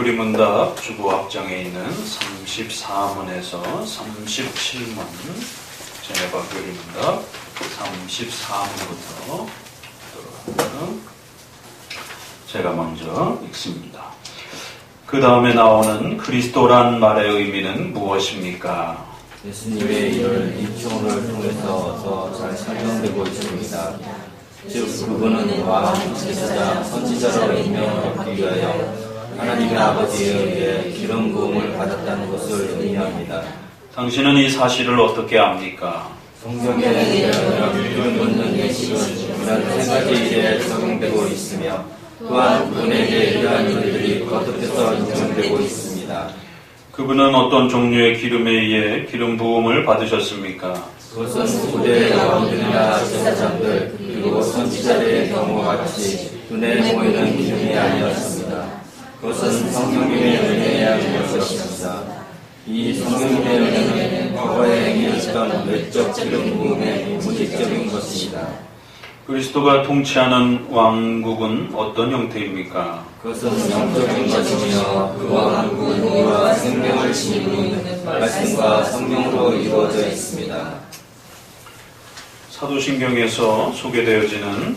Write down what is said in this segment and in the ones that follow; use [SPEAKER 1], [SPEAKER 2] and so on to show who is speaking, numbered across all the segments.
[SPEAKER 1] 교리문답 주보학장에 있는 34문에서 37문 제네바 교리문답 34문부터 들어갑니다. 제가 먼저 읽습니다. 그 다음에 나오는 그리스도란 말의 의미는 무엇입니까?
[SPEAKER 2] 예수님의 일을 입증을 통해서 더 잘 설명되고 있습니다. 즉 그분은 왕, 제사장, 선지자로 임명을 받기 위하여 하나님의 아버지에 의해 기름 부음을 받았다는 것을 의미합니다.
[SPEAKER 1] 당신은 이 사실을 어떻게 압니까?
[SPEAKER 2] 성경에 기름 붓는 예식은 이런 세 가지 일에 적용되고 있으며 또한 그분에게 이러한 일들이 거듭해서 인정되고 있습니다.
[SPEAKER 1] 그분은 어떤 종류의 기름에 의해 기름 부음을 받으셨습니까?
[SPEAKER 2] 그것은 고대 왕들이나 제사장들 그리고 선지자들의 경우와 같이 눈에 보이는 기름이 아니었습니다. 그것은 성령님의 은혜에 의한 것입니다. 이 성령님의 은혜는 과거에 행했던 외적 기름 부음의 무직적인 것입니다.
[SPEAKER 1] 그리스도가 통치하는 왕국은 어떤 형태입니까?
[SPEAKER 2] 그것은 영적인 것이며 그 왕국은 우리와 생명을 지니고 있는 말씀과 성령으로 이루어져 있습니다.
[SPEAKER 1] 사도신경에서 소개되어지는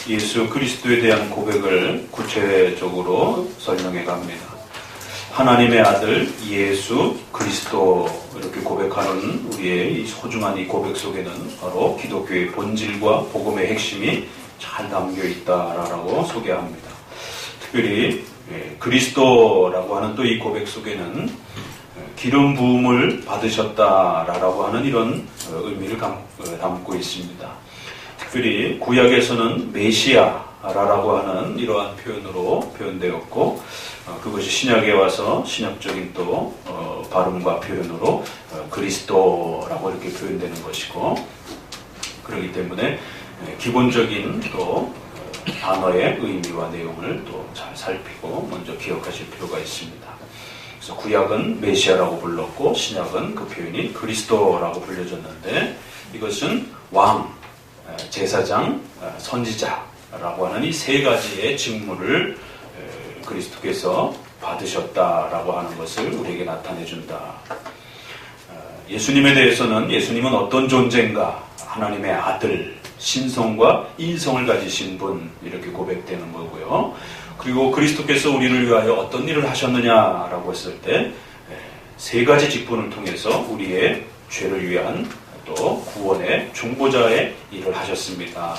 [SPEAKER 1] 예수 그리스도에 대한 고백을 구체적으로 설명해 갑니다. 하나님의 아들 예수 그리스도 이렇게 고백하는 우리의 이 소중한 이 고백 속에는 바로 기독교의 본질과 복음의 핵심이 잘 담겨 있다라고 소개합니다. 특별히 그리스도라고 하는 또 이 고백 속에는 기름 부음을 받으셨다라고 하는 이런 의미를 담고 있습니다. 특별히 구약에서는 메시아라고 하는 이러한 표현으로 표현되었고 그것이 신약에 와서 신약적인 또 발음과 표현으로 그리스도라고 이렇게 표현되는 것이고 그렇기 때문에 기본적인 또 단어의 의미와 내용을 또 잘 살피고 먼저 기억하실 필요가 있습니다. 그래서 구약은 메시아라고 불렀고 신약은 그 표현이 그리스도라고 불려졌는데 이것은 왕, 제사장, 선지자라고 하는 이 세 가지의 직무를 그리스도께서 받으셨다라고 하는 것을 우리에게 나타내준다. 예수님에 대해서는 예수님은 어떤 존재인가? 하나님의 아들, 신성과 인성을 가지신 분 이렇게 고백되는 거고요. 그리고 그리스도께서 우리를 위하여 어떤 일을 하셨느냐라고 했을 때 세 가지 직분을 통해서 우리의 죄를 위한 또 구원의 중보자의 일을 하셨습니다.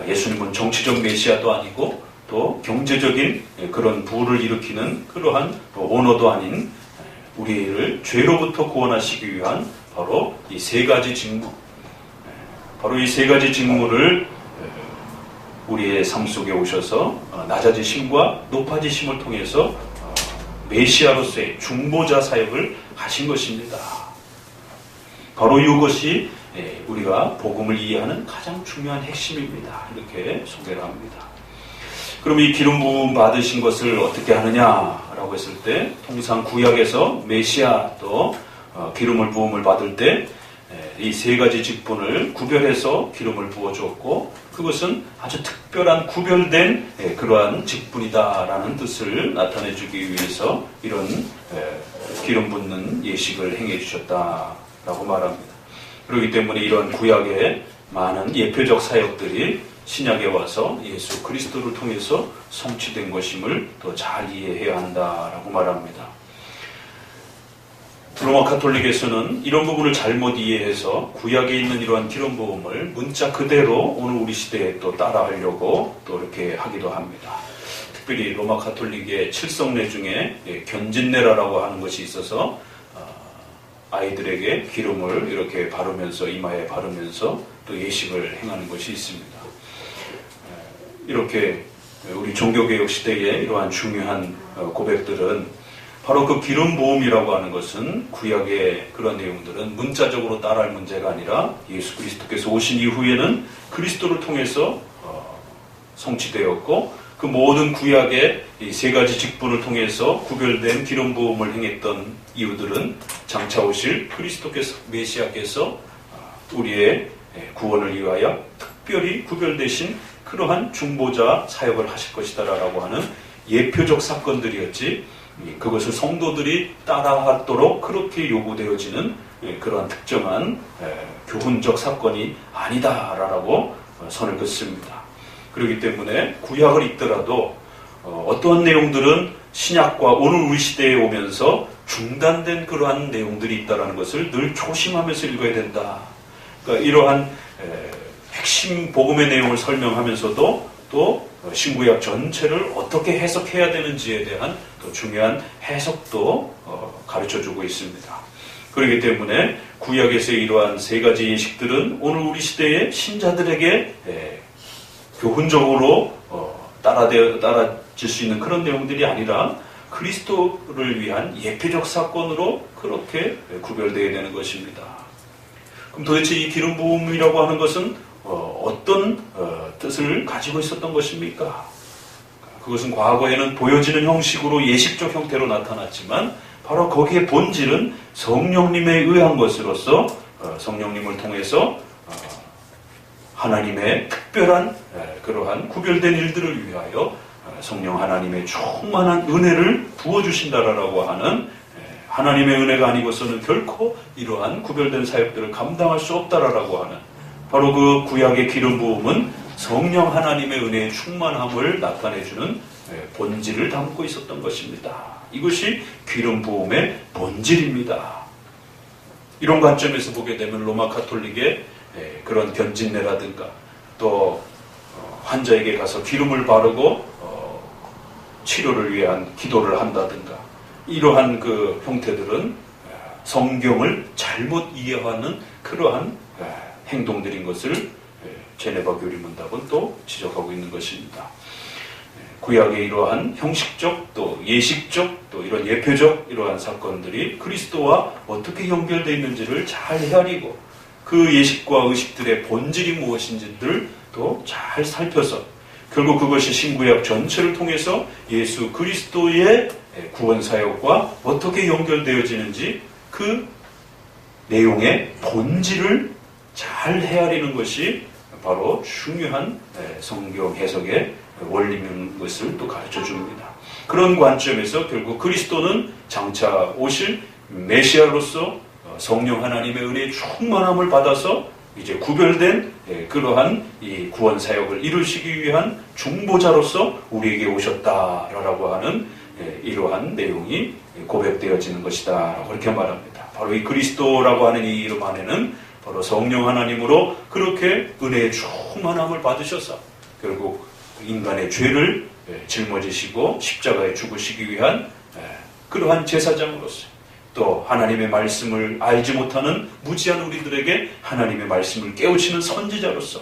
[SPEAKER 1] 예수님은 정치적 메시아도 아니고 또 경제적인 그런 부를 일으키는 그러한 오너도 아닌 우리를 죄로부터 구원하시기 위한 바로 이 세 가지 직무, 바로 이 세 가지 직무를 우리의 삶 속에 오셔서 낮아지심과 높아지심을 통해서 메시아로서의 중보자 사역을 하신 것입니다. 바로 이것이 우리가 복음을 이해하는 가장 중요한 핵심입니다. 이렇게 소개를 합니다. 그럼 이 기름 부음 받으신 것을 어떻게 하느냐라고 했을 때 통상 구약에서 메시아 또 기름을 부음을 받을 때 이 세 가지 직분을 구별해서 기름을 부어주었고 그것은 아주 특별한 구별된 그러한 직분이다라는 뜻을 나타내주기 위해서 이런 기름 붓는 예식을 행해 주셨다라고 말합니다. 그렇기 때문에 이런 구약의 많은 예표적 사역들이 신약에 와서 예수 그리스도를 통해서 성취된 것임을 더 잘 이해해야 한다라고 말합니다. 로마 가톨릭에서는 이런 부분을 잘못 이해해서 구약에 있는 이러한 기름 부음을 문자 그대로 오늘 우리 시대에 또 따라하려고 또 이렇게 하기도 합니다. 특별히 로마 가톨릭의 칠성례 중에 견진례라고 하는 것이 있어서 아이들에게 기름을 이렇게 바르면서 이마에 바르면서 또 예식을 행하는 것이 있습니다. 이렇게 우리 종교개혁 시대에 이러한 중요한 고백들은 바로 그 기름 부음이라고 하는 것은 구약의 그런 내용들은 문자적으로 따라할 문제가 아니라 예수 그리스도께서 오신 이후에는 그리스도를 통해서 성취되었고 그 모든 구약의 이 세 가지 직분을 통해서 구별된 기름 부음을 행했던 이유들은 장차 오실 그리스도께서 메시아께서 우리의 구원을 위하여 특별히 구별되신 그러한 중보자 사역을 하실 것이다라고 하는 예표적 사건들이었지 그것을 성도들이 따라하도록 그렇게 요구되어지는 그러한 특정한 교훈적 사건이 아니다라고 선을 긋습니다. 그렇기 때문에 구약을 읽더라도 어떠한 내용들은 신약과 오늘 우리 시대에 오면서 중단된 그러한 내용들이 있다는 것을 늘 조심하면서 읽어야 된다. 그러니까 이러한 핵심 복음의 내용을 설명하면서도 또 신구약 전체를 어떻게 해석해야 되는지에 대한 또 중요한 해석도 가르쳐주고 있습니다. 그렇기 때문에 구약에서의 이러한 세 가지 예식들은 오늘 우리 시대의 신자들에게 교훈적으로 따라질 수 있는 그런 내용들이 아니라 그리스도를 위한 예표적 사건으로 그렇게 구별되어야 되는 것입니다. 그럼 도대체 이 기름 부음이라고 하는 것은 어떤 뜻을 가지고 있었던 것입니까? 그것은 과거에는 보여지는 형식으로 예식적 형태로 나타났지만 바로 거기에 본질은 성령님에 의한 것으로서 성령님을 통해서 하나님의 특별한 그러한 구별된 일들을 위하여 성령 하나님의 충만한 은혜를 부어주신다라고 하는 하나님의 은혜가 아니고서는 결코 이러한 구별된 사역들을 감당할 수 없다라고 하는 바로 그 구약의 기름 부음은 성령 하나님의 은혜의 충만함을 나타내주는 본질을 담고 있었던 것입니다. 이것이 기름 부음의 본질입니다. 이런 관점에서 보게 되면 로마 가톨릭의 그런 견진례라든가 또 환자에게 가서 기름을 바르고 치료를 위한 기도를 한다든가 이러한 그 형태들은 성경을 잘못 이해하는 그러한 행동들인 것을 제네바 교리문답은 또 지적하고 있는 것입니다. 구약의 이러한 형식적 또 예식적 또 이런 예표적 이러한 사건들이 그리스도와 어떻게 연결되어 있는지를 잘 헤아리고 그 예식과 의식들의 본질이 무엇인지를 또 잘 살펴서 결국 그것이 신구약 전체를 통해서 예수 그리스도의 구원 사역과 어떻게 연결되어지는지 그 내용의 본질을 잘 헤아리는 것이 바로 중요한 성경 해석의 원리인 것을 또 가르쳐 줍니다. 그런 관점에서 결국 그리스도는 장차 오실 메시아로서 성령 하나님의 은혜의 충만함을 받아서 이제 구별된 그러한 이 구원 사역을 이루시기 위한 중보자로서 우리에게 오셨다라고 하는 이러한 내용이 고백되어지는 것이다 그렇게 말합니다. 바로 이 그리스도라고 하는 이 이름 안에는 바로 성령 하나님으로 그렇게 은혜의 충만함을 받으셔서 결국 인간의 죄를 짊어지시고 십자가에 죽으시기 위한 그러한 제사장으로서 또 하나님의 말씀을 알지 못하는 무지한 우리들에게 하나님의 말씀을 깨우치는 선지자로서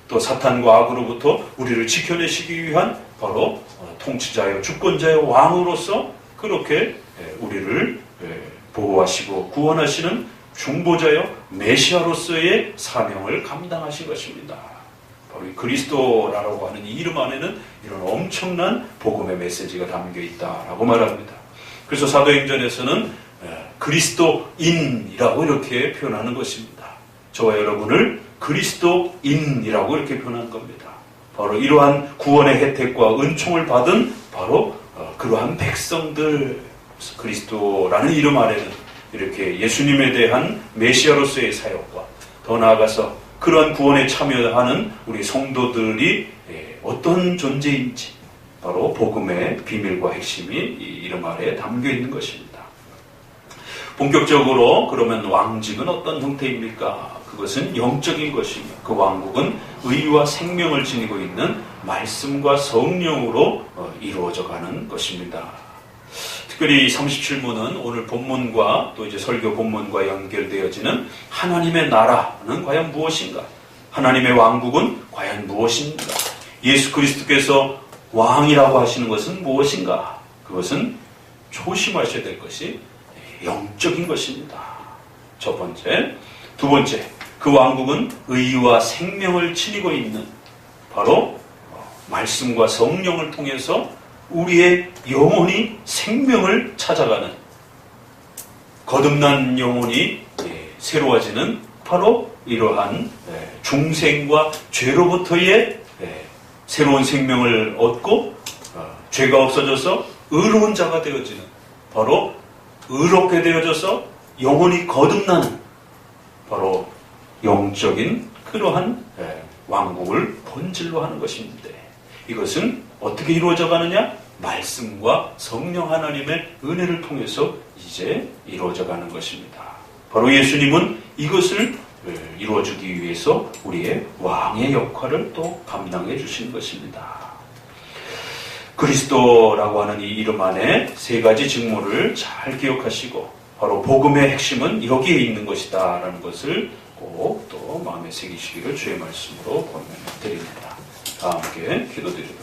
[SPEAKER 1] 또 사탄과 악으로부터 우리를 지켜내시기 위한 바로 통치자여 주권자여 왕으로서 그렇게 우리를 보호하시고 구원하시는 중보자여 메시아로서의 사명을 감당하신 것입니다. 바로 이 그리스도라고 하는 이 이름 안에는 이런 엄청난 복음의 메시지가 담겨 있다라고 말합니다. 그래서 사도행전에서는 그리스도인이라고 이렇게 표현하는 것입니다. 저와 여러분을 그리스도인이라고 이렇게 표현한 겁니다. 바로 이러한 구원의 혜택과 은총을 받은 바로 그러한 백성들, 그리스도라는 이름 아래는 이렇게 예수님에 대한 메시아로서의 사역과 더 나아가서 그러한 구원에 참여하는 우리 성도들이 어떤 존재인지 바로 복음의 비밀과 핵심이 이 이름 아래에 담겨 있는 것입니다. 본격적으로 그러면 왕직은 어떤 형태입니까? 그것은 영적인 것이며 그 왕국은 의와 생명을 지니고 있는 말씀과 성령으로 이루어져 가는 것입니다. 특별히 37문은 오늘 본문과 또 이제 설교 본문과 연결되어지는 하나님의 나라는 과연 무엇인가? 하나님의 왕국은 과연 무엇인가? 예수 그리스도께서 왕이라고 하시는 것은 무엇인가? 그것은 조심하셔야 될 것이 영적인 것입니다. 첫 번째. 두 번째, 그 왕국은 의와 생명을 지니고 있는 바로 말씀과 성령을 통해서 우리의 영혼이 생명을 찾아가는 거듭난 영혼이 새로워지는 바로 이러한 중생과 죄로부터의 새로운 생명을 얻고 죄가 없어져서 의로운 자가 되어지는 바로 의롭게 되어져서 영혼이 거듭나는 바로 영적인 그러한 왕국을 본질로 하는 것인데 이것은 어떻게 이루어져 가느냐? 말씀과 성령 하나님의 은혜를 통해서 이제 이루어져 가는 것입니다. 바로 예수님은 이것을 이루어주기 위해서 우리의 왕의 역할을 또 감당해 주신 것입니다. 그리스도라고 하는 이 이름 안에 세 가지 직무를 잘 기억하시고 바로 복음의 핵심은 여기에 있는 것이다 라는 것을 꼭 또 마음에 새기시기를 주의 말씀으로 권면해 드립니다. 다 함께 기도드리겠습니다.